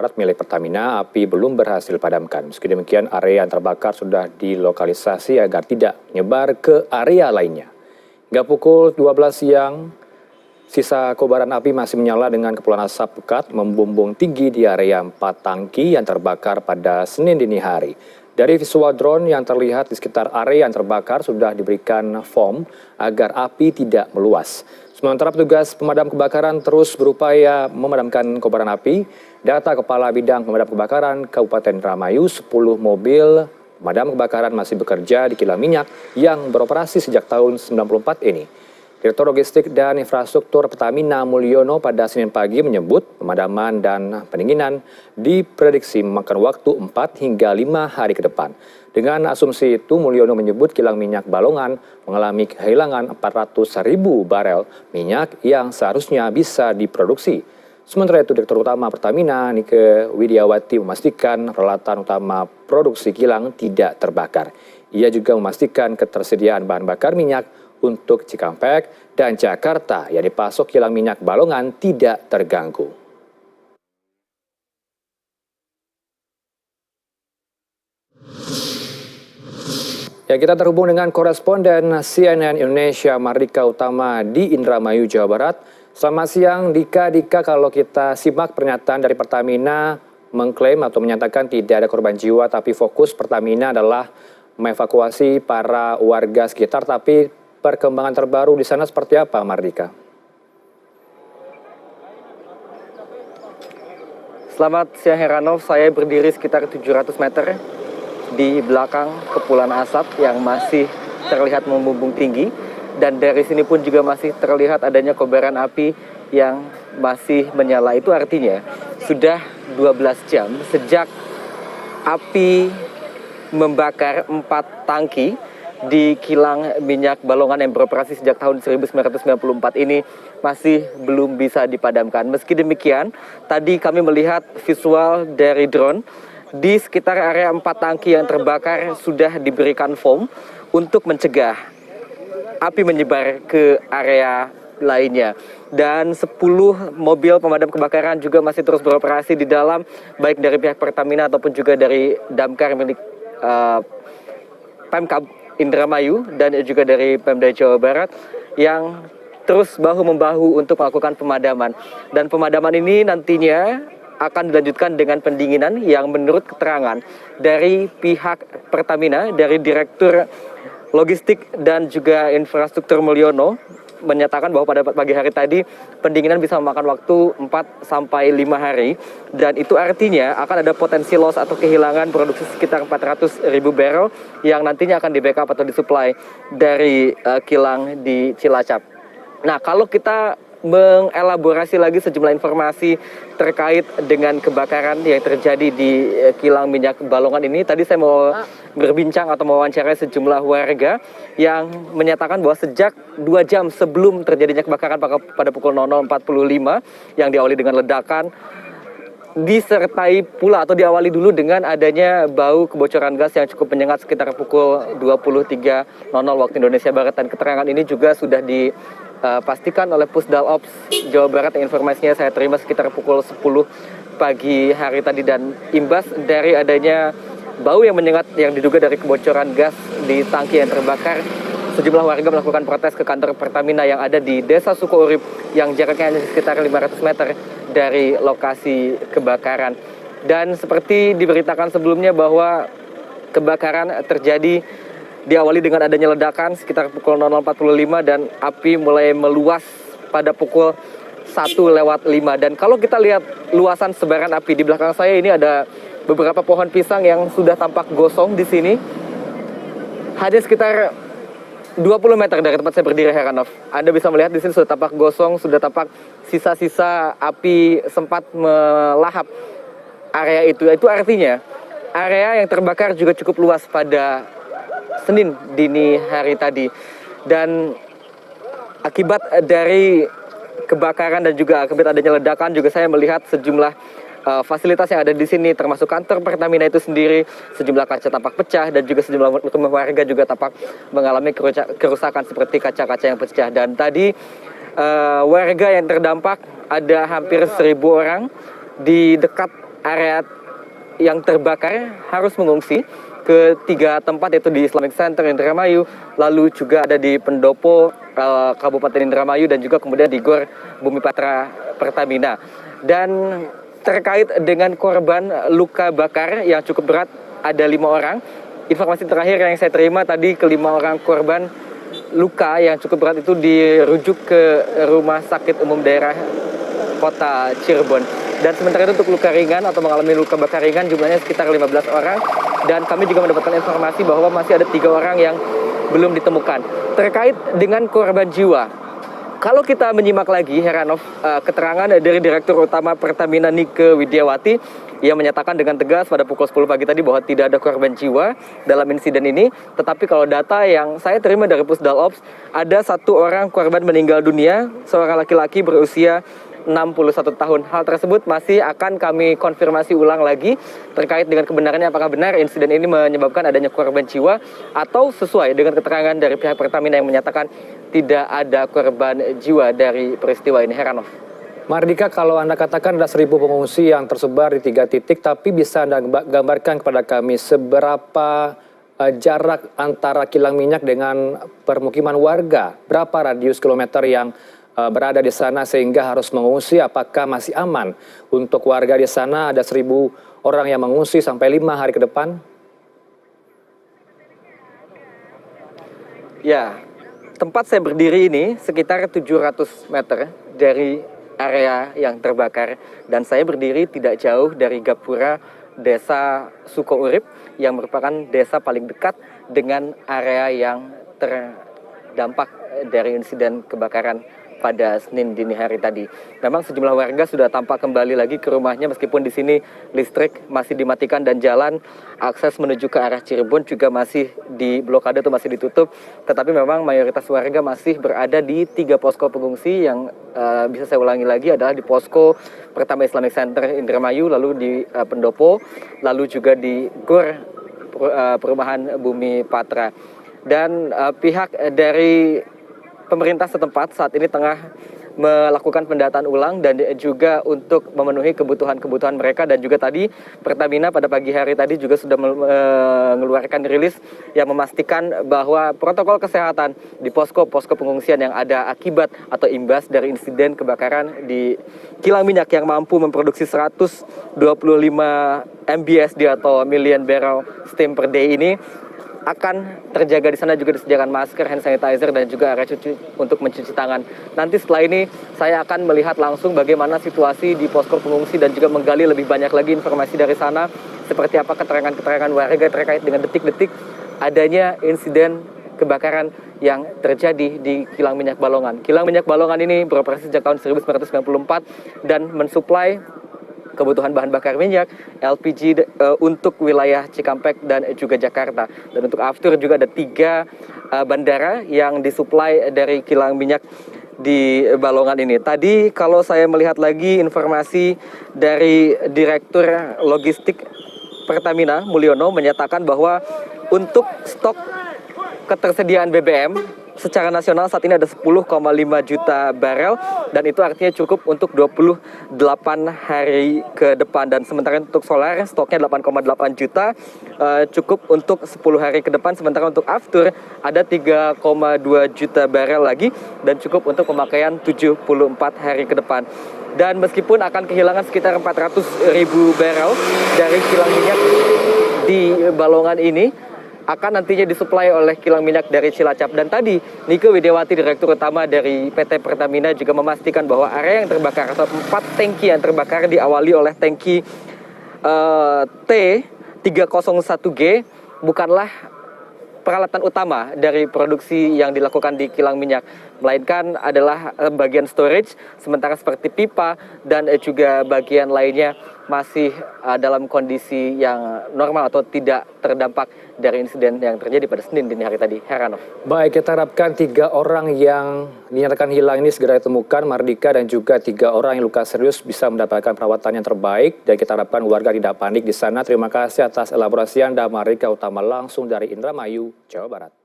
Barat milik Pertamina, api belum berhasil dipadamkan. Meski demikian, area yang terbakar sudah dilokalisasi agar tidak menyebar ke area lainnya. Hingga pukul 12 siang, sisa kobaran api masih menyala dengan kepulan asap pekat membumbung tinggi di area 4 tangki yang terbakar pada Senin dini hari. Dari visual drone yang terlihat di sekitar area yang terbakar sudah diberikan foam agar api tidak meluas. Sementara petugas pemadam kebakaran terus berupaya memadamkan kobaran api. Data Kepala Bidang Pemadam Kebakaran Kabupaten Indramayu, 10 mobil pemadam kebakaran masih bekerja di kilang minyak yang beroperasi sejak tahun 1994 ini. Direktur Logistik dan Infrastruktur Pertamina Mulyono pada Senin pagi menyebut pemadaman dan pendinginan diprediksi memakan waktu 4 hingga 5 hari ke depan. Dengan asumsi itu, Mulyono menyebut kilang minyak Balongan mengalami kehilangan 400.000 barel minyak yang seharusnya bisa diproduksi. Sementara itu, Direktur Utama Pertamina Nike Widiawati memastikan peralatan utama produksi kilang tidak terbakar. Ia juga memastikan ketersediaan bahan bakar minyak untuk Cikampek dan Jakarta yang dipasok kilang minyak Balongan tidak terganggu. Ya, kita terhubung dengan koresponden CNN Indonesia Mardika Utama di Indramayu, Jawa Barat. Selamat siang Dika. Dika, kalau kita simak pernyataan dari Pertamina mengklaim atau menyatakan tidak ada korban jiwa, tapi fokus Pertamina adalah mengevakuasi para warga sekitar. Tapi perkembangan terbaru di sana seperti apa, Mardika? Selamat siang Heranov, saya berdiri sekitar 700 meter di belakang kepulan asap yang masih terlihat membumbung tinggi. Dan dari sini pun juga masih terlihat adanya kobaran api yang masih menyala. Itu artinya sudah 12 jam sejak api membakar 4 tangki di kilang minyak Balongan yang beroperasi sejak tahun 1994 ini masih belum bisa dipadamkan. Meski demikian, tadi kami melihat visual dari drone di sekitar area 4 tangki yang terbakar sudah diberikan foam untuk mencegah api menyebar ke area lainnya. Dan 10 mobil pemadam kebakaran juga masih terus beroperasi di dalam, baik dari pihak Pertamina ataupun juga dari damkar milik Pemkab Indramayu dan juga dari Pemda Jawa Barat yang terus bahu-membahu untuk melakukan pemadaman. Dan pemadaman ini nantinya akan dilanjutkan dengan pendinginan yang menurut keterangan dari pihak Pertamina, dari Direktur Logistik dan juga Infrastruktur Mulyono, menyatakan bahwa pada pagi hari tadi pendinginan bisa memakan waktu 4 sampai 5 hari, dan itu artinya akan ada potensi loss atau kehilangan produksi sekitar 400.000 barrel yang nantinya akan di backup atau disuplai dari kilang di Cilacap. Nah, kalau kita mengelaborasi lagi sejumlah informasi terkait dengan kebakaran yang terjadi di kilang minyak Balongan ini, tadi saya mau berbincang atau mewawancarai sejumlah warga yang menyatakan bahwa sejak 2 jam sebelum terjadinya kebakaran pada pukul 00.45 yang diawali dengan ledakan, disertai pula atau diawali dulu dengan adanya bau kebocoran gas yang cukup menyengat sekitar pukul 23.00 waktu Indonesia Barat. Dan keterangan ini juga sudah dipastikan oleh Pusdal Ops Jawa Barat yang informasinya saya terima sekitar pukul 10 pagi hari tadi. Dan imbas dari adanya bau yang menyengat yang diduga dari kebocoran gas di tangki yang terbakar, sejumlah warga melakukan protes ke kantor Pertamina yang ada di Desa Sukourip yang jaraknya hanya sekitar 500 meter dari lokasi kebakaran. Dan seperti diberitakan sebelumnya bahwa kebakaran terjadi diawali dengan adanya ledakan sekitar pukul 00.45 dan api mulai meluas pada pukul 1:05. Dan kalau kita lihat luasan sebaran api di belakang saya ini, ada beberapa pohon pisang yang sudah tampak gosong di sini. Hanya sekitar 20 meter dari tempat saya berdiri, Heranov. Anda bisa melihat di sini sudah tampak gosong, sudah tampak sisa-sisa api sempat melahap area itu. Itu artinya area yang terbakar juga cukup luas pada Senin dini hari tadi. Dan akibat dari kebakaran dan juga akibat adanya ledakan juga saya melihat sejumlah fasilitas yang ada di sini, termasuk kantor Pertamina itu sendiri, sejumlah kaca tampak pecah dan juga sejumlah rumah warga juga tampak mengalami kerusakan seperti kaca-kaca yang pecah. Dan tadi warga yang terdampak ada hampir 1.000 orang di dekat area yang terbakar harus mengungsi ke 3 tempat, yaitu di Islamic Center Indramayu, lalu juga ada di Pendopo Kabupaten Indramayu, dan juga kemudian di Gor Bumi Patra Pertamina. Dan terkait dengan korban luka bakar yang cukup berat, ada 5 orang. Informasi terakhir yang saya terima tadi, kelima orang korban luka yang cukup berat itu dirujuk ke Rumah Sakit Umum Daerah Kota Cirebon. Dan sementara itu untuk luka ringan atau mengalami luka bakar ringan jumlahnya sekitar 15 orang. Dan kami juga mendapatkan informasi bahwa masih ada 3 orang yang belum ditemukan. Terkait dengan korban jiwa, kalau kita menyimak lagi, Heranov, keterangan dari Direktur Utama Pertamina Nike Widiawati, ia menyatakan dengan tegas pada pukul 10 pagi tadi bahwa tidak ada korban jiwa dalam insiden ini. Tetapi kalau data yang saya terima dari Pusdal Ops, ada 1 orang korban meninggal dunia, seorang laki-laki berusia 61 tahun. Hal tersebut masih akan kami konfirmasi ulang lagi terkait dengan kebenarannya, apakah benar insiden ini menyebabkan adanya korban jiwa atau sesuai dengan keterangan dari pihak Pertamina yang menyatakan tidak ada korban jiwa dari peristiwa ini. Heranov. Mardika, kalau Anda katakan ada 1.000 pengungsi yang tersebar di 3 titik, tapi bisa Anda gambarkan kepada kami seberapa jarak antara kilang minyak dengan permukiman warga? Berapa radius kilometer yang berada di sana sehingga harus mengungsi? Apakah masih aman untuk warga di sana? Ada 1.000 orang yang mengungsi sampai 5 hari ke depan? Ya, tempat saya berdiri ini sekitar 700 meter dari area yang terbakar, dan saya berdiri tidak jauh dari gapura Desa Sukourip yang merupakan desa paling dekat dengan area yang terdampak dari insiden kebakaran pada Senin dini hari tadi. Memang sejumlah warga sudah tampak kembali lagi ke rumahnya, meskipun di sini listrik masih dimatikan dan jalan akses menuju ke arah Cirebon juga masih diblokade atau masih ditutup. Tetapi memang mayoritas warga masih berada di 3 posko pengungsi yang bisa saya ulangi lagi adalah di posko pertama Islamic Center Indramayu, lalu di Pendopo, lalu juga di Gor Perumahan Bumi Patra. Dan pihak dari pemerintah setempat saat ini tengah melakukan pendataan ulang dan juga untuk memenuhi kebutuhan-kebutuhan mereka. Dan juga tadi Pertamina pada pagi hari tadi juga sudah mengeluarkan rilis yang memastikan bahwa protokol kesehatan di posko-posko pengungsian yang ada akibat atau imbas dari insiden kebakaran di kilang minyak yang mampu memproduksi 125 MBSD atau million barrel steam per day ini akan terjaga. Di sana juga disediakan masker, hand sanitizer, dan juga area cuci untuk mencuci tangan. Nanti setelah ini saya akan melihat langsung bagaimana situasi di posko pengungsi dan juga menggali lebih banyak lagi informasi dari sana, seperti apa keterangan-keterangan warga terkait dengan detik-detik adanya insiden kebakaran yang terjadi di kilang minyak Balongan. Kilang minyak Balongan ini beroperasi sejak tahun 1994 dan mensuplai kebutuhan bahan bakar minyak LPG untuk wilayah Cikampek dan juga Jakarta. Dan untuk aftur juga ada 3 bandara yang disuplai dari kilang minyak di Balongan ini. Tadi kalau saya melihat lagi informasi dari Direktur Logistik Pertamina Mulyono menyatakan bahwa untuk stok ketersediaan BBM secara nasional saat ini ada 10,5 juta barel, dan itu artinya cukup untuk 28 hari ke depan. Dan sementara untuk solar stoknya 8,8 juta, cukup untuk 10 hari ke depan. Sementara untuk aftur ada 3,2 juta barel lagi dan cukup untuk pemakaian 74 hari ke depan. Dan meskipun akan kehilangan sekitar 400.000 barel dari kilang minyak di Balongan ini, akan nantinya disuplai oleh kilang minyak dari Cilacap. Dan tadi Nike Widiawati, Direktur Utama dari PT Pertamina, juga memastikan bahwa area yang terbakar atau 4 tangki yang terbakar diawali oleh tangki T301G bukanlah peralatan utama dari produksi yang dilakukan di kilang minyak, melainkan adalah bagian storage, sementara seperti pipa dan juga bagian lainnya masih dalam kondisi yang normal atau tidak terdampak dari insiden yang terjadi pada Senin dini hari tadi. Heranov. Baik, kita harapkan 3 orang yang dinyatakan hilang ini segera ditemukan, Mardika, dan juga 3 orang yang luka serius bisa mendapatkan perawatan yang terbaik. Dan kita harapkan warga tidak panik di sana. Terima kasih atas elaborasi Anda, Mardika Utama, langsung dari Indramayu, Jawa Barat.